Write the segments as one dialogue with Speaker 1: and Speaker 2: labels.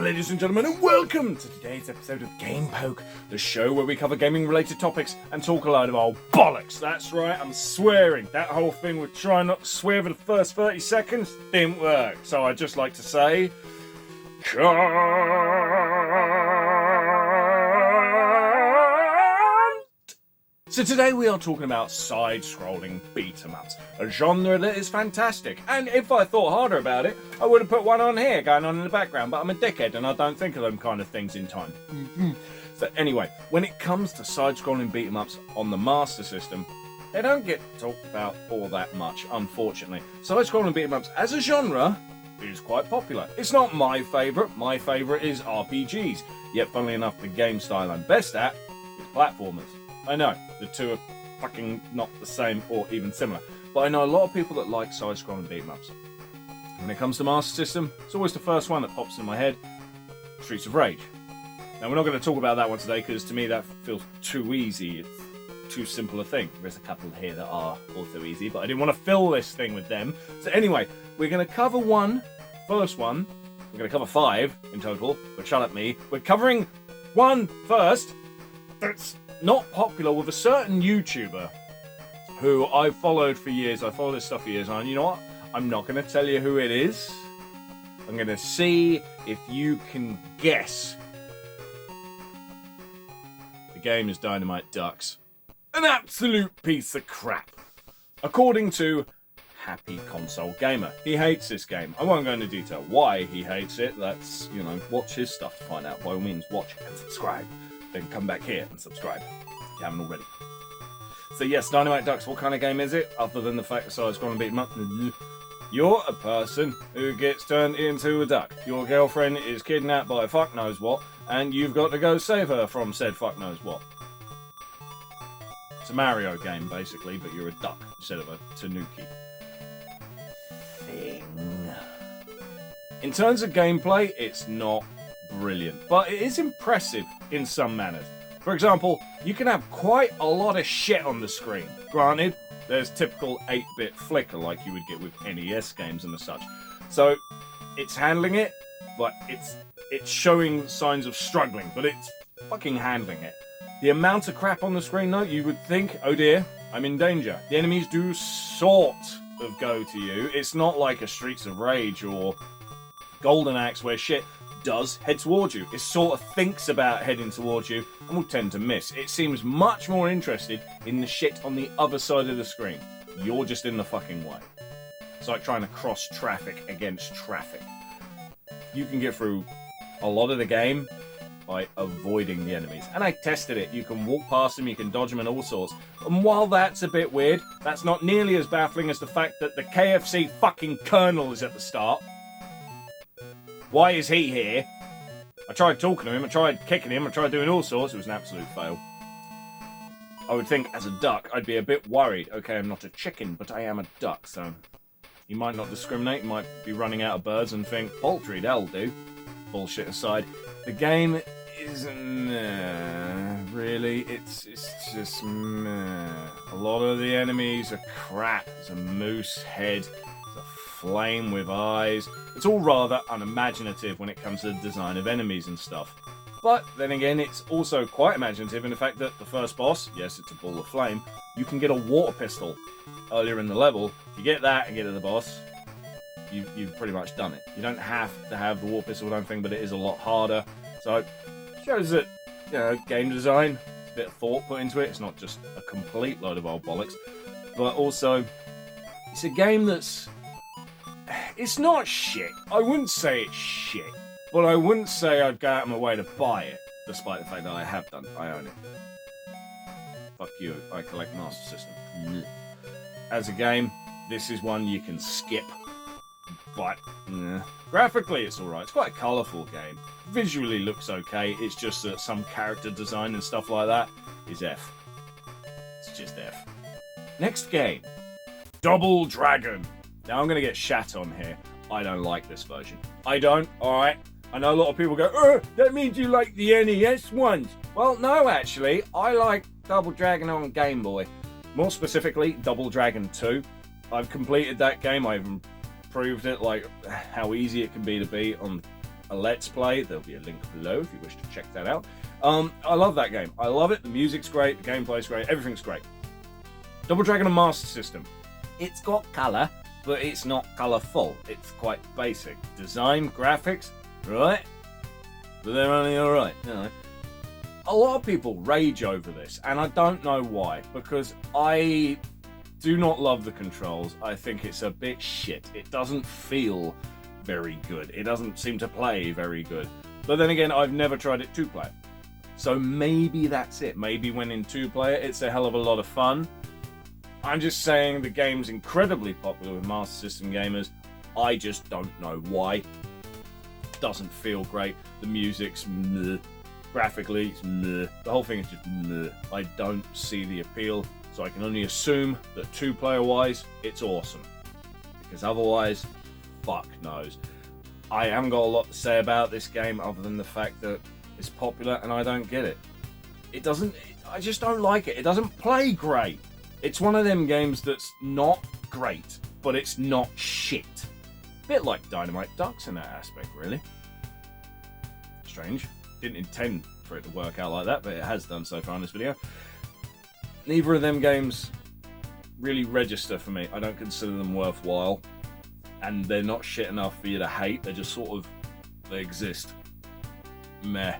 Speaker 1: ladies and gentlemen, and welcome to today's episode of Game Poke, the show where we cover gaming-related topics and talk a load of old bollocks. That's right, I'm swearing. That whole thing with trying not to swear for the first 30 seconds didn't work. So I'd just like to say... So today we are talking about side-scrolling beat-em-ups, a genre that is fantastic, and if I thought harder about it, I would have put one on here going on in the background, but I'm a dickhead and I don't think of them kind of things in time. So anyway, when it comes to side-scrolling beat-em-ups on the Master System, they don't get talked about all that much, unfortunately. Side-scrolling beat-em-ups as a genre is quite popular. It's not my favourite is RPGs, yet funnily enough the game style I'm best at is platformers. I know, the two are fucking not the same or even similar, but I know a lot of people that like side-scrolling beat-em-ups. When it comes to Master System, it's always the first one that pops in my head, Streets of Rage. Now we're not going to talk about that one today because to me that feels too easy, it's too simple a thing. There's a couple here that are also easy, but I didn't want to fill this thing with them. So anyway, we're going to cover first one, we're going to cover 5 in total, but shut up me. We're covering one first that's not popular with a certain YouTuber who I've followed for years. I follow this stuff for years, and you know what? I'm not going to tell you who it is. I'm going to see if you can guess. The game is Dynamite Dux. An absolute piece of crap. According to Happy Console Gamer. He hates this game. I won't go into detail why he hates it. That's, watch his stuff to find out. By all means, watch and subscribe. Then come back here and subscribe if you haven't already. So yes, Dynamite Dux, what kind of game is it? Other than the fact that it's going to beat 'em up. You're a person who gets turned into a duck. Your girlfriend is kidnapped by fuck knows what, and you've got to go save her from said fuck knows what. It's a Mario game, basically, but you're a duck instead of a tanuki. In terms of gameplay, it's not brilliant, but it is impressive in some manners. For example, you can have quite a lot of shit on the screen. Granted, there's typical 8-bit flicker like you would get with NES games and such. So, it's handling it, but it's showing signs of struggling, but it's fucking handling it. The amount of crap on the screen though, you would think, oh dear, I'm in danger. The enemies do sort of go to you. It's not like a Streets of Rage or Golden Axe where shit does head towards you. It sort of thinks about heading towards you and will tend to miss. It seems much more interested in the shit on the other side of the screen. You're just in the fucking way. It's like trying to cross traffic against traffic. You can get through a lot of the game by avoiding the enemies. And I tested it. You can walk past them, you can dodge them and all sorts. And while that's a bit weird, that's not nearly as baffling as the fact that the KFC fucking Colonel is at the start. Why is he here? I tried talking to him, I tried kicking him, I tried doing all sorts. It was an absolute fail. I would think, as a duck, I'd be a bit worried. Okay, I'm not a chicken, but I am a duck, so... You might not discriminate, you might be running out of birds and think, poultry, that'll do. Bullshit aside. The game isn't... really, it's just... A lot of the enemies are crap. There's a moose head. There's a flame with eyes. It's all rather unimaginative when it comes to the design of enemies and stuff. But then again, it's also quite imaginative in the fact that the first boss, yes, it's a ball of flame, you can get a water pistol earlier in the level. If you get that and get to the boss, you've pretty much done it. You don't have to have the water pistol, I don't think, but it is a lot harder. So it shows that, game design, a bit of thought put into it. It's not just a complete load of old bollocks. But also, it's a game that's... It's not shit. I wouldn't say it's shit. But I wouldn't say I'd go out of my way to buy it, despite the fact that I have done. I own it. Fuck you, I collect Master System. As a game, this is one you can skip. But, graphically it's alright. It's quite a colourful game. Visually looks okay. It's just that some character design and stuff like that is F. It's just F. Next game. Double Dragon. Now I'm going to get shat on here. I don't like this version. I don't, alright? I know a lot of people go, that means you like the NES ones. Well, no, actually. I like Double Dragon on Game Boy. More specifically, Double Dragon 2. I've completed that game. I've improved it, like how easy it can be to beat on a Let's Play. There'll be a link below if you wish to check that out. I love that game. I love it. The music's great, the gameplay's great, everything's great. Double Dragon on Master System. It's got colour, but it's not colourful. It's quite basic. Design, graphics, right? But they're only alright, you know. A lot of people rage over this, and I don't know why, because I do not love the controls. I think it's a bit shit. It doesn't feel very good. It doesn't seem to play very good. But then again, I've never tried it 2-player. So maybe that's it. Maybe when in 2-player, it's a hell of a lot of fun. I'm just saying the game's incredibly popular with Master System gamers. I just don't know why. It doesn't feel great. The music's meh. Graphically, it's meh. The whole thing is just meh. I don't see the appeal, so I can only assume that 2-player wise, it's awesome. Because otherwise, fuck knows. I haven't got a lot to say about this game other than the fact that it's popular and I don't get it. I just don't like it. It doesn't play great. It's one of them games that's not great, but it's not shit. Bit like Dynamite Dux in that aspect, really. Strange. Didn't intend for it to work out like that, but it has done so far in this video. Neither of them games really register for me. I don't consider them worthwhile. And they're not shit enough for you to hate. They're just sort of, they exist. Meh.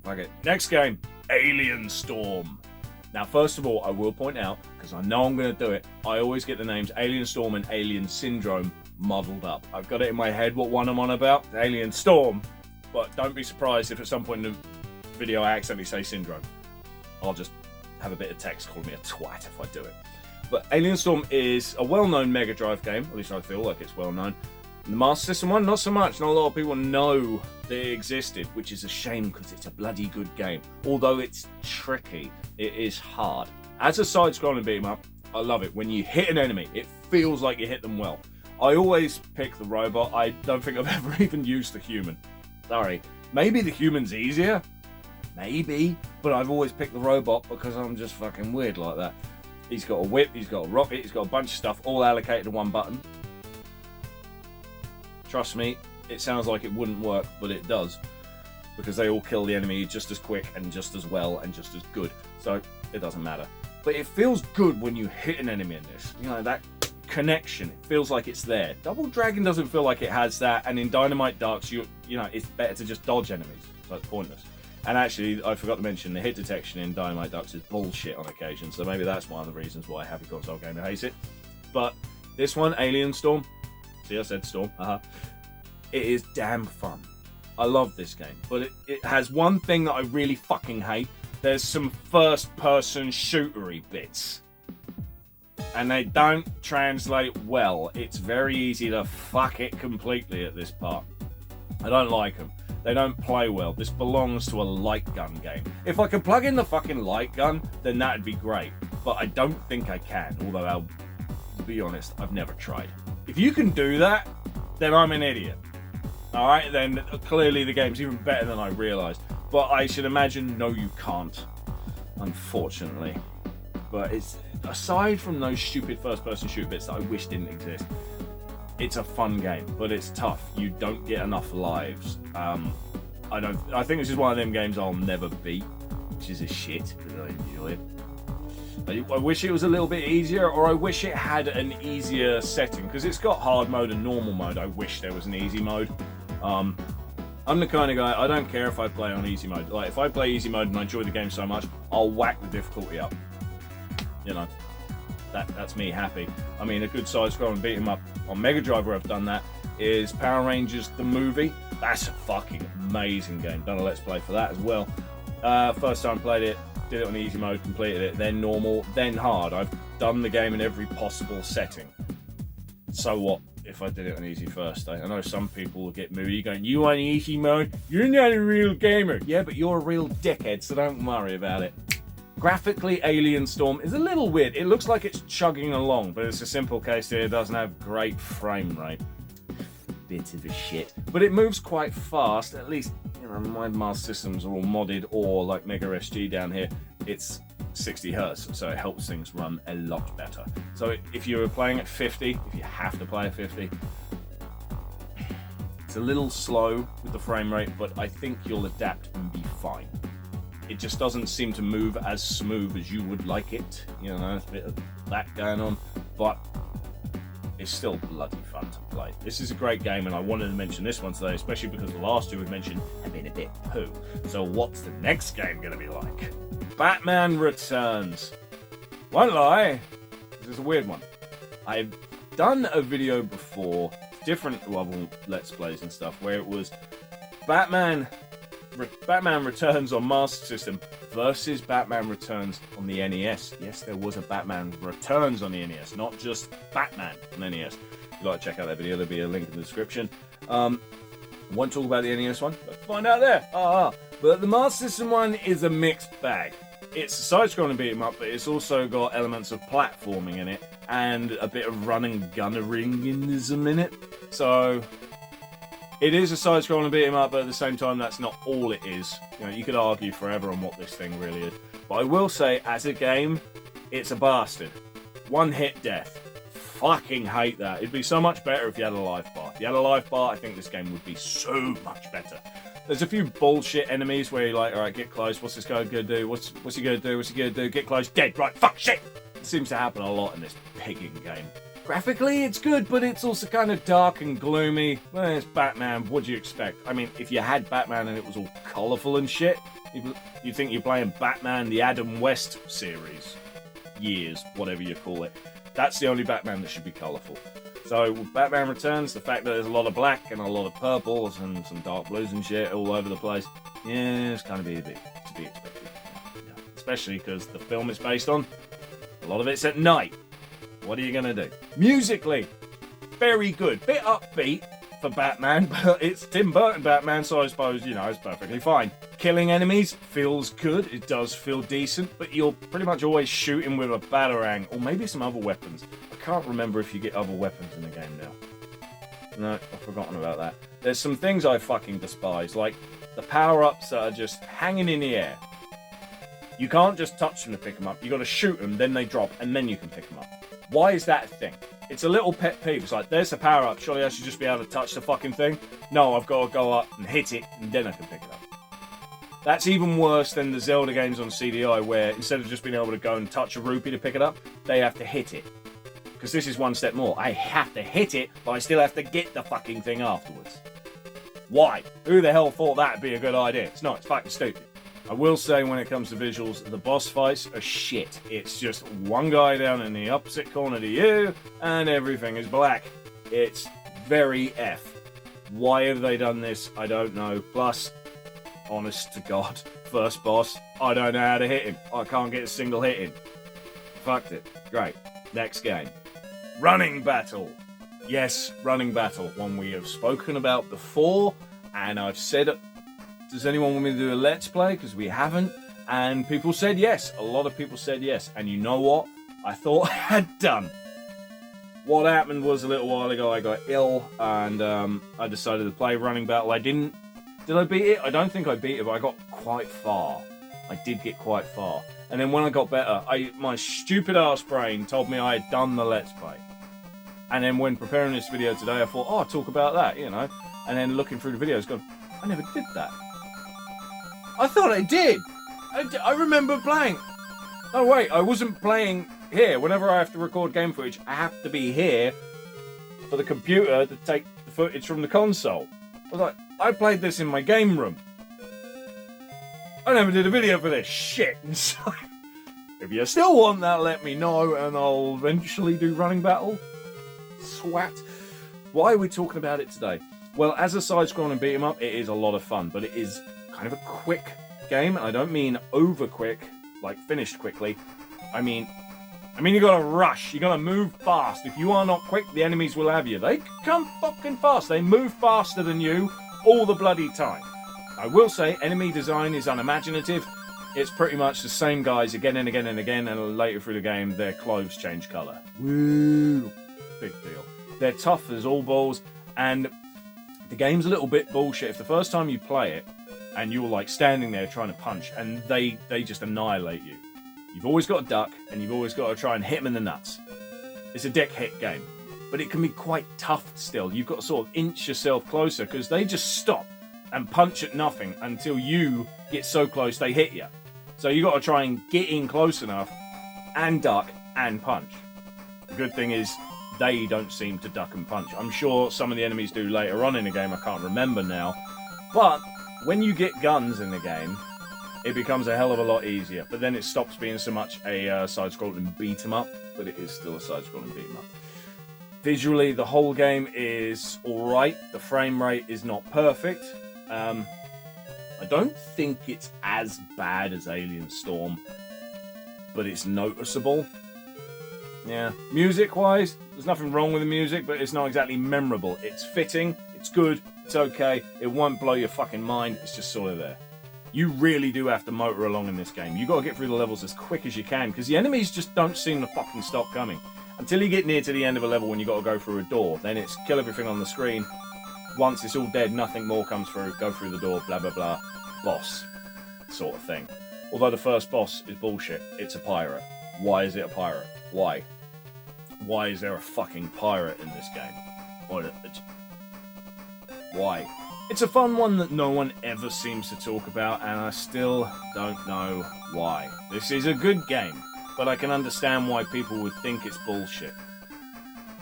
Speaker 1: Okay, next game, Alien Storm. Now, first of all, I will point out, because I know I'm going to do it, I always get the names Alien Storm and Alien Syndrome muddled up. I've got it in my head what one I'm on about, Alien Storm, but don't be surprised if at some point in the video I accidentally say Syndrome. I'll just have a bit of text calling me a twat if I do it. But Alien Storm is a well-known Mega Drive game, at least I feel like it's well-known. The Master System one, not so much. Not a lot of people know they existed, which is a shame because it's a bloody good game. Although it's tricky, it is hard. As a side-scrolling beat-em-up, I love it. When you hit an enemy, it feels like you hit them well. I always pick the robot. I don't think I've ever even used the human. Sorry. Maybe the human's easier. Maybe. But I've always picked the robot because I'm just fucking weird like that. He's got a whip, he's got a rocket, he's got a bunch of stuff all allocated to one button. Trust me, it sounds like it wouldn't work, but it does. Because they all kill the enemy just as quick and just as well and just as good. So, it doesn't matter. But it feels good when you hit an enemy in this. You know, that connection, it feels like it's there. Double Dragon doesn't feel like it has that, and in Dynamite Dux, you know, it's better to just dodge enemies. So it's pointless. And actually, I forgot to mention, the hit detection in Dynamite Dux is bullshit on occasion, so maybe that's one of the reasons why Happy Console Gamer hates it. But this one, Alien Storm, see I said Storm, it is damn fun. I love this game, but it has one thing that I really fucking hate. There's some first-person shootery bits. And they don't translate well. It's very easy to fuck it completely at this part. I don't like them. They don't play well. This belongs to a light gun game. If I could plug in the fucking light gun, then that'd be great. But I don't think I can, although I'll be honest, I've never tried. If you can do that, then I'm an idiot. Alright, then clearly the game's even better than I realised. But I should imagine, no you can't. Unfortunately. But it's, aside from those stupid first-person shoot bits that I wish didn't exist, it's a fun game, but it's tough. You don't get enough lives. I think this is one of them games I'll never beat, which is a shit, because I enjoy it. I wish it was a little bit easier, or I wish it had an easier setting, because it's got hard mode and normal mode. I wish there was an easy mode. I'm the kind of guy, I don't care if I play on easy mode. Like, if I play easy mode and I enjoy the game so much, I'll whack the difficulty up. You know, that's me happy. I mean, a good side-scrolling beat-em-up on Mega Drive where I've done that is Power Rangers the movie. That's a fucking amazing game. Done a Let's Play for that as well. First time played it, did it on easy mode, completed it, then normal, then hard. I've done the game in every possible setting. So what if I did it on easy first? I know some people will get moody going, you on easy mode? You're not a real gamer. Yeah, but you're a real dickhead, so don't worry about it. Graphically, Alien Storm is a little weird. It looks like it's chugging along, but it's a simple case here. It doesn't have great frame rate. Bit of a shit. But it moves quite fast. At least, you know, my Master Systems are all modded, or like Mega SG down here, it's 60 Hertz, so it helps things run a lot better. So if you're playing at 50, if you have to play at 50, It's a little slow with the frame rate, but I think you'll adapt and be fine. It just doesn't seem to move as smooth as you would like it. You know, there's a bit of that going on, but it's still bloody fun to play. This is a great game, and I wanted to mention this one today, especially because the last two we've mentioned have been a bit poo. So what's the next game going to be like? Batman Returns. Won't lie, this is a weird one. I've done a video before, different Let's Plays and stuff, where it was Batman Returns on Master System versus Batman Returns on the NES. Yes, there was a Batman Returns on the NES, not just Batman on the NES. If you'd like to check out that video, there'll be a link in the description. Won't talk about the NES one, but find out there. But the Master System one is a mixed bag. It's a side-scrolling beat-em-up, but it's also got elements of platforming in it, and a bit of running-gunnerism in it. So it is a side-scrolling beat-em-up, but at the same time, that's not all it is. You know, you could argue forever on what this thing really is. But I will say, as a game, it's a bastard. One-hit death. Fucking hate that. It'd be so much better if you had a life bar. If you had a life bar, I think this game would be so much better. There's a few bullshit enemies where you're like, alright, get close, what's this guy gonna do? What's he gonna do? What's he gonna do? Get close, dead, right, fuck, shit! It seems to happen a lot in this pigging game. Graphically, it's good, but it's also kind of dark and gloomy. Well, it's Batman, what do you expect? I mean, if you had Batman and it was all colourful and shit, you'd think you're playing Batman, the Adam West series. Years, whatever you call it. That's the only Batman that should be colourful. So, with Batman Returns, the fact that there's a lot of black and a lot of purples and some dark blues and shit all over the place, yeah, it's kind of a bit to be expected. Yeah. Especially because the film it's based on, a lot of it's at night. What are you going to do? Musically, very good. Bit upbeat for Batman, but it's Tim Burton Batman, so I suppose, you know, it's perfectly fine. Killing enemies feels good. It does feel decent, but you're pretty much always shooting with a batarang or maybe some other weapons. I can't remember if you get other weapons in the game now. No, I've forgotten about that. There's some things I fucking despise, like the power-ups that are just hanging in the air. You can't just touch them to pick them up. You got to shoot them, then they drop, and then you can pick them up. Why is that a thing? It's a little pet peeve. It's like, there's the power-up. Surely I should just be able to touch the fucking thing. No, I've got to go up and hit it, and then I can pick it up. That's even worse than the Zelda games on CDI, where instead of just being able to go and touch a rupee to pick it up, they have to hit it. Because this is one step more. I have to hit it, but I still have to get the fucking thing afterwards. Why? Who the hell thought that'd be a good idea? It's not. It's fucking stupid. I will say, when it comes to visuals, the boss fights are shit. It's just one guy down in the opposite corner to you, and everything is black. It's very F. Why have they done this? I don't know. Plus, honest to God, first boss, I don't know how to hit him. I can't get a single hit in. Fucked it. Great. Next game. Running Battle. Yes, Running Battle. One we have spoken about before, and I've said, does anyone want me to do a Let's Play? Because we haven't. And people said yes. A lot of people said yes. And you know what? I thought I had done. What happened was, a little while ago I got ill, and I decided to play Running Battle. I didn't. Did I beat it? I don't think I beat it, but I got quite far. I did get quite far. And then when I got better, my stupid ass brain told me I had done the Let's Play. And then when preparing this video today, I thought, oh, I'll talk about that, you know. And then looking through the videos, going, I never did that. I thought I did. I remember playing. Oh, wait, I wasn't playing here. Whenever I have to record game footage, I have to be here for the computer to take the footage from the console. I was like, I played this in my game room. I never did a video for this shit. So, if you still want that, let me know, and I'll eventually do Running Battle. Swat. Why are we talking about it today? Well, as a side-scrolling beat-em-up, it is a lot of fun, but it is kind of a quick game. I don't mean over quick, like finished quickly. I mean you gotta rush. You gotta move fast. If you are not quick, the enemies will have you. They come fucking fast. They move faster than you all the bloody time. I will say, enemy design is unimaginative. It's pretty much the same guys again and again and again, and later through the game, their clothes change colour. Woo! Big deal. They're tough as all balls, and the game's a little bit bullshit. If the first time you play it, and you're like standing there trying to punch, and they just annihilate you, you've always got to duck, and you've always got to try and hit them in the nuts. It's a dick hit game. but it can be quite tough still. You've got to sort of inch yourself closer because they just stop and punch at nothing until you get so close they hit you. So you got to try and get in close enough and duck and punch. The good thing is they don't seem to duck and punch. I'm sure some of the enemies do later on in the game, I can't remember now. But when you get guns in the game, it becomes a hell of a lot easier. But then it stops being so much a side-scrolling beat-em-up, but it is still a side-scrolling beat-em-up. Visually, the whole game is alright. The frame rate is not perfect. I don't think it's as bad as Alien Storm, but it's noticeable. Yeah, music-wise, there's nothing wrong with the music, but it's not exactly memorable. It's fitting, it's good, it's okay, it won't blow your fucking mind, it's just sort of there. You really do have to motor along in this game. You've got to get through the levels as quick as you can, because the enemies just don't seem to fucking stop coming. Until you get near to the end of a level when you've got to go through a door, then it's kill everything on the screen. Once it's all dead, nothing more comes through, go through the door, blah blah blah, boss, sort of thing. Although the first boss is bullshit, it's a pirate. Why is it a pirate? Why? Why is there a fucking pirate in this game? Why? It's a fun one that no one ever seems to talk about, and I still don't know why. This is a good game, but I can understand why people would think it's bullshit.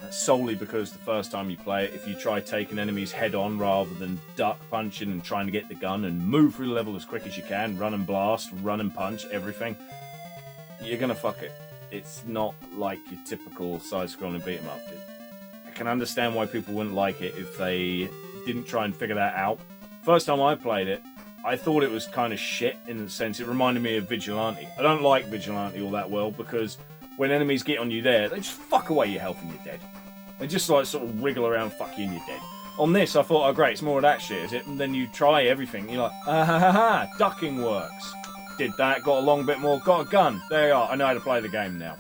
Speaker 1: That's solely because the first time you play it, if you try taking enemies head on rather than duck punching and trying to get the gun and move through the level as quick as you can, run and blast, run and punch, everything, you're gonna fuck it. It's not like your typical side-scrolling beat-em-up. I can understand why people wouldn't like it if they didn't try and figure that out. First time I played it, I thought it was kind of shit in the sense it reminded me of Vigilante. I don't like Vigilante all that well because when enemies get on you there, they just fuck away your health and you're dead. They just like sort of wriggle around, fuck you and you're dead. On this, I thought, oh great, it's more of that shit, is it? And then you try everything, you're like, ah ha ha ha, ducking works. Did that, got a long bit more, got a gun. There you are, I know how to play the game now.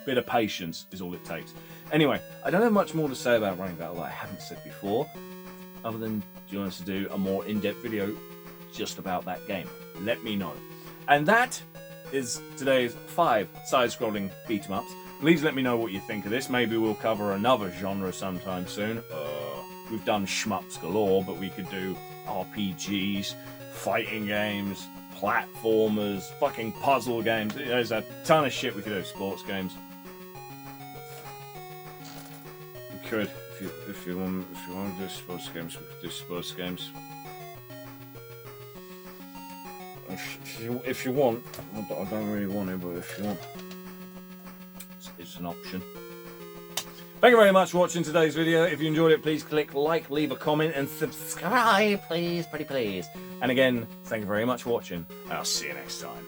Speaker 1: Bit of patience is all it takes. Anyway, I don't have much more to say about Running Battle that I haven't said before, other than, do you want us to do a more in-depth video just about that game? Let me know. And that is today's 5 side-scrolling beat-em-ups. Please let me know what you think of this. Maybe we'll cover another genre sometime soon. We've done shmups galore, but we could do RPGs, fighting games, platformers, fucking puzzle games. There's a ton of shit we could do. Sports games. We could, if you want to do sports games, we could do sports games. If you want, I don't really want to, but if you want, it's an option. Thank you very much for watching today's video. If you enjoyed it, please click like, leave a comment, and subscribe, please, pretty please. And again, thank you very much for watching, and I'll see you next time.